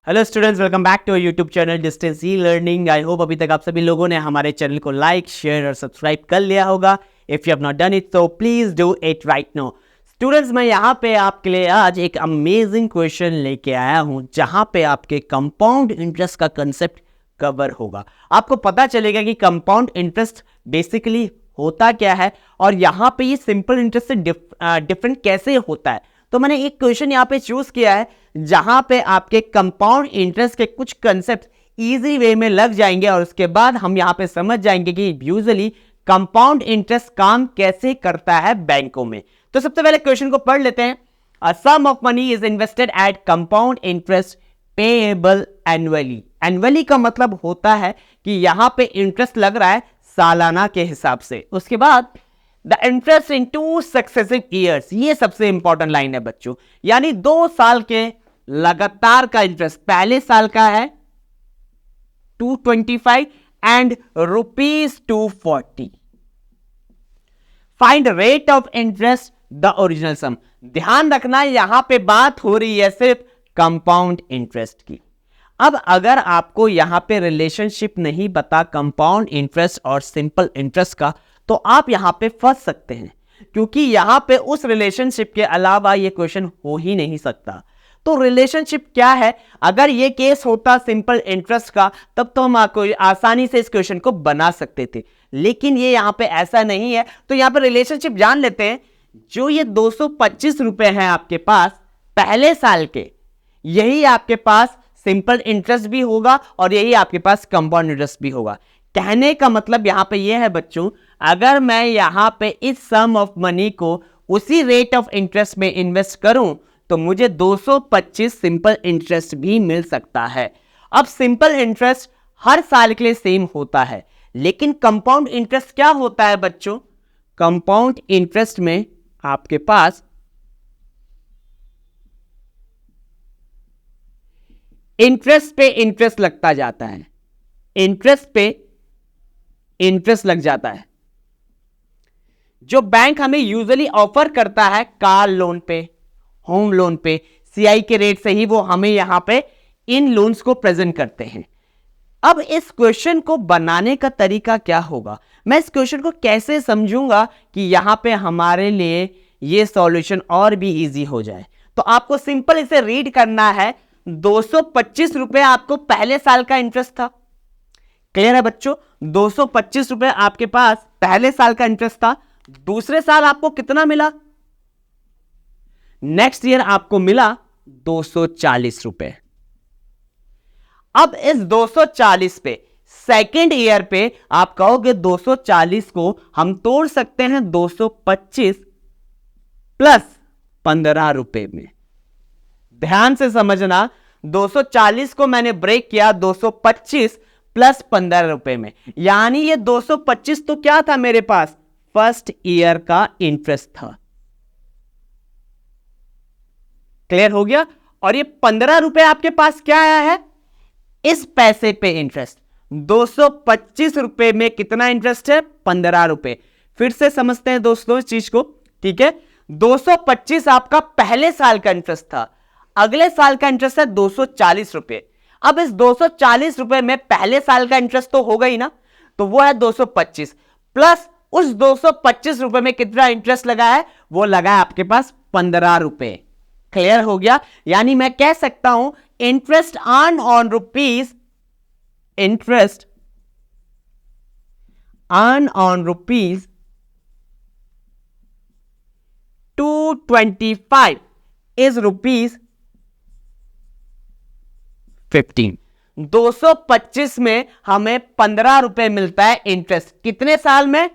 Hello students, welcome back to YouTube channel distance E learning. I hope अभी तक आप सभी लोगों ने हमारे चैनल को लाइक, शेयर और सब्सक्राइब कर लिया होगा। If you have not done it तो please do it right now. Students, मैं यहाँ पे आपके लिए आज एक अमेजिंग क्वेश्चन लेके आया हूँ जहाँ पे आपके कंपाउंड इंटरेस्ट का कंसेप्ट कवर होगा। आपको पता चलेगा कि कंपाउंड इंटरेस्ट बेसिकली होता क्या है और यहाँ पे ये सिंपल इंटरेस्ट से डिफरेंट कैसे होता है। तो मैंने एक क्वेश्चन यहाँ पे चूज किया है जहां पे आपके कंपाउंड इंटरेस्ट के कुछ कंसेप्ट इजी वे में लग जाएंगे और उसके बाद हम यहाँ पे समझ जाएंगे कि यूजुअली कंपाउंड इंटरेस्ट काम कैसे करता है बैंकों में। तो सबसे पहले क्वेश्चन को पढ़ लेते हैं। A sum of money is invested at compound interest payable annually. Annually का मतलब होता है कि यहां पे इंटरेस्ट लग रहा है सालाना के हिसाब से। उसके बाद the interest in 2 successive years, ये सबसे इंपॉर्टेंट लाइन है बच्चों, यानी 2 साल के लगातार का इंटरेस्ट। पहले साल का है 225 and ₹240। Find rate of interest the original sum. ध्यान रखना यहां पे बात हो रही है सिर्फ कंपाउंड इंटरेस्ट की। अब अगर आपको यहां पे रिलेशनशिप नहीं पता कंपाउंड इंटरेस्ट और सिंपल इंटरेस्ट का, तो आप यहां पे फंस सकते हैं, क्योंकि यहां पे उस रिलेशनशिप के अलावा ये क्वेश्चन हो ही नहीं सकता। तो रिलेशनशिप क्या है? अगर ये केस होता सिंपल इंटरेस्ट का, तब तो हम आसानी से इस क्वेश्चन को बना सकते थे, लेकिन ये यहां पे ऐसा नहीं है। तो यहां पे रिलेशनशिप जान लेते हैं। जो ये 225 रुपए हैं आपके पास पहले साल के, यही आपके पास सिंपल इंटरेस्ट भी होगा और यही आपके पास कंपाउंड इंटरेस्ट भी होगा। कहने का मतलब यहां पे यह है बच्चों, अगर मैं यहां पे इस सम ऑफ मनी को उसी रेट ऑफ इंटरेस्ट में इन्वेस्ट करूं तो मुझे 225 सिंपल इंटरेस्ट भी मिल सकता है। अब सिंपल इंटरेस्ट हर साल के लिए सेम होता है, लेकिन कंपाउंड इंटरेस्ट क्या होता है बच्चों? कंपाउंड इंटरेस्ट में आपके पास इंटरेस्ट पे इंटरेस्ट लगता जाता है, इंटरेस्ट पे इंटरेस्ट लग जाता है। जो बैंक हमें यूजुअली ऑफर करता है कार लोन पे, होम लोन पे, सीआई के रेट से ही वो हमें यहां पे इन लोन्स को प्रेजेंट करते हैं। अब इस क्वेश्चन को बनाने का तरीका क्या होगा? मैं इस क्वेश्चन को कैसे समझूंगा कि यहां पे हमारे लिए ये सॉल्यूशन और भी इजी हो जाए? तो आपको सिंपल इसे रीड करना है। 225 रुपए आपको पहले साल का इंटरेस्ट था। क्लियर है बच्चों? 225 रुपए आपके पास पहले साल का इंटरेस्ट था। दूसरे साल आपको कितना मिला? नेक्स्ट ईयर आपको मिला 240 रुपए। अब इस 240 पे सेकेंड ईयर पे आप कहोगे 240 को हम तोड़ सकते हैं 225 प्लस 15 रुपए में। ध्यान से समझना, 240 को मैंने ब्रेक किया 225 प्लस 15 रुपए में, यानी ये 225 तो क्या था मेरे पास? फर्स्ट ईयर का इंटरेस्ट था। क्लियर हो गया? और ये 15 रुपए आपके पास क्या आया है? इस पैसे पे इंटरेस्ट। 225 रुपए में कितना इंटरेस्ट है? 15 रुपए। फिर से समझते हैं दोस्तों इस चीज को, ठीक है? 225 आपका पहले साल का इंटरेस्ट था, अगले साल का इंटरेस्ट है 240 रुपए। अब इस 240 रुपए में पहले साल का इंटरेस्ट तो होगा ही ना, तो वो है 225 प्लस उस 225 रुपए में कितना इंटरेस्ट लगा है? वो लगा है आपके पास 15 रुपए। क्लियर हो गया? यानी मैं कह सकता हूं interest earn on rupees, interest earn on rupees 225 is rupees 15। 225 में हमें 15 रुपए मिलता है इंटरेस्ट। कितने साल में?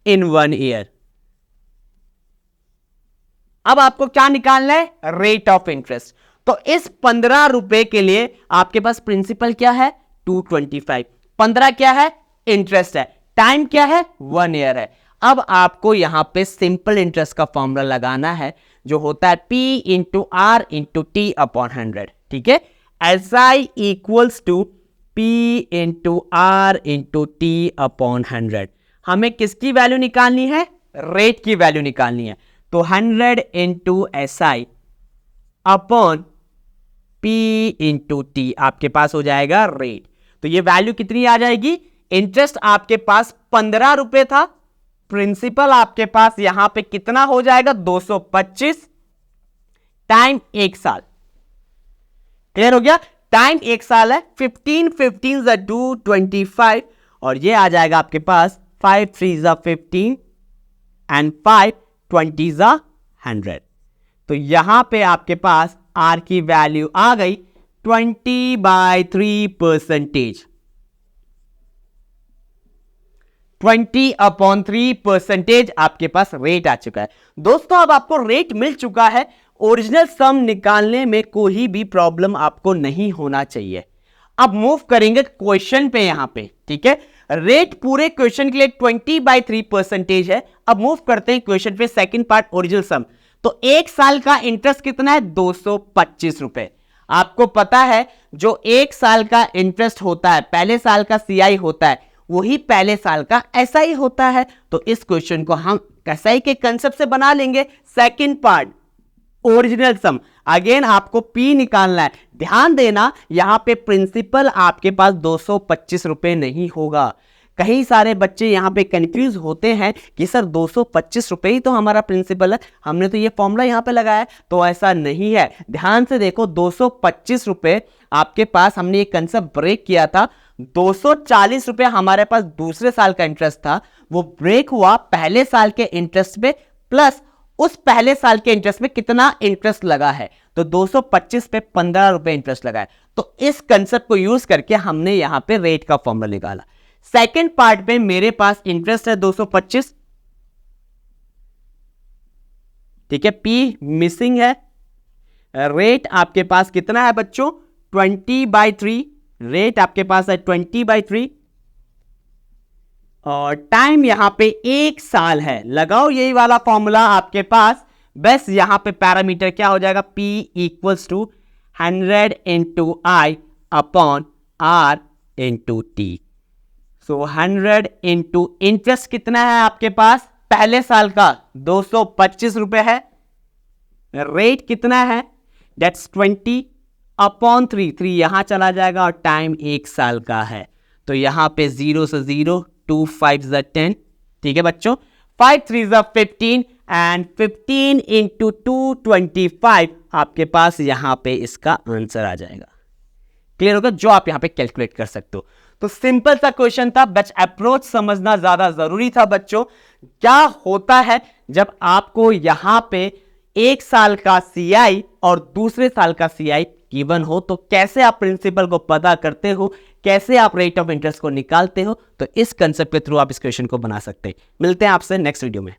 इन 1 ईयर। अब आपको क्या निकालना है? Rate of interest. तो इस 15 रुपए के लिए आपके पास प्रिंसिपल क्या है? 225। 15 क्या है? इंटरेस्ट है। टाइम क्या है? 1 ईयर है। अब आपको यहां पे सिंपल इंटरेस्ट का फॉर्मूला लगाना है, जो होता है P into R into T upon 100। ठीक है? SI equals to P into R into T upon 100। हमें किसकी वैल्यू निकालनी है? रेट की वैल्यू निकालनी है। तो 100 into SI upon P into T आपके पास हो जाएगा रेट। तो ये वैल्यू कितनी आ जाएगी? इंटरेस्ट आपके पास 15 रुपए था, प्रिंसिपल आपके पास यहां पे कितना हो जाएगा? 225 टाइम 1 साल। क्लियर हो गया? टाइम 1 साल है, 15 15 ज़ा 2 25 और ये आ जाएगा आपके पास 5 3 ज़ा 15 एंड 5 20 ज़ा 100। तो यहां पे आपके पास आर की वैल्यू आ गई 20/3%। 20/3% आपके पास रेट आ चुका है। दोस्तों अब आपको रेट मिल चुका है, ओरिजिनल सम निकालने में कोई भी प्रॉब्लम आपको नहीं होना चाहिए। अब मूव करेंगे क्वेश्चन पे यहां पे, ठीक है। रेट पूरे क्वेश्चन के लिए 20/3% है। अब मूव करते हैं क्वेश्चन पे, सेकंड पार्ट ओरिजिनल सम। तो 1 साल का इंटरेस्ट कितना है? 225 रुपए। आपको पता है जो 1 साल का इंटरेस्ट होता है, पहले साल का सीआई होता है, वही पहले साल का एसआई होता है। तो इस क्वेश्चन को हम एसआई के कंसेप्ट से बना लेंगे। सेकंड पार्ट ओरिजिनल सम, अगेन आपको पी निकालना है। ध्यान देना यहां पे प्रिंसिपल आपके पास 225 रुपए नहीं होगा। कई सारे बच्चे यहां पे कंफ्यूज होते हैं कि सर 225 रुपए ही तो हमारा प्रिंसिपल है, हमने तो ये फॉर्मूला यहां पे लगाया है। तो ऐसा नहीं है, ध्यान से देखो 225 रुपए आपके पास, हमने ये कंसेप्ट ब्रेक किया था। 240 रुपए हमारे पास दूसरे साल का इंटरेस्ट था, वो ब्रेक हुआ पहले साल के इंटरेस्ट पे, प्लस उस पहले साल के इंटरेस्ट में कितना इंटरेस्ट लगा है, तो 225 पे 15 रुपए इंटरेस्ट लगा है। तो इस कंसेप्ट को यूज करके हमने यहां पे रेट का फॉर्मूला निकाला। सेकंड पार्ट में मेरे पास इंटरेस्ट है 225, ठीक है, पी मिसिंग है। रेट आपके पास कितना है बच्चों? 20/3। रेट आपके पास है 20/3 और टाइम यहां पे 1 साल है। लगाओ यही वाला फॉर्मूला आपके पास, बस यहां पे पैरामीटर क्या हो जाएगा? P equals to 100 into I upon R into T. So 100 into interest कितना है आपके पास? पहले साल का 225 रुपए है। रेट कितना है? दैट्स 20/3। 3 यहां चला जाएगा और टाइम 1 साल का है। तो यहां पे 0 से 0, 2 5 ज़ा 10, ठीक है बच्चों, 5 3 ज़ा 15 एंड 15 इंटू 225 आपके पास यहां पे इसका आंसर आ जाएगा। क्लियर होगा? जो आप यहां पे कैलकुलेट कर सकते हो। तो सिंपल सा क्वेश्चन था, बट अप्रोच समझना ज्यादा जरूरी था बच्चों। क्या होता है जब आपको यहां पे 1 साल का सीआई और दूसरे साल का सीआई गिवन हो, तो कैसे आप प्रिंसिपल को पता करते हो, कैसे आप रेट ऑफ इंटरेस्ट को निकालते हो। तो इस कंसेप्ट के थ्रू आप इस क्वेश्चन को बना सकते हैं। मिलते हैं आपसे नेक्स्ट वीडियो में।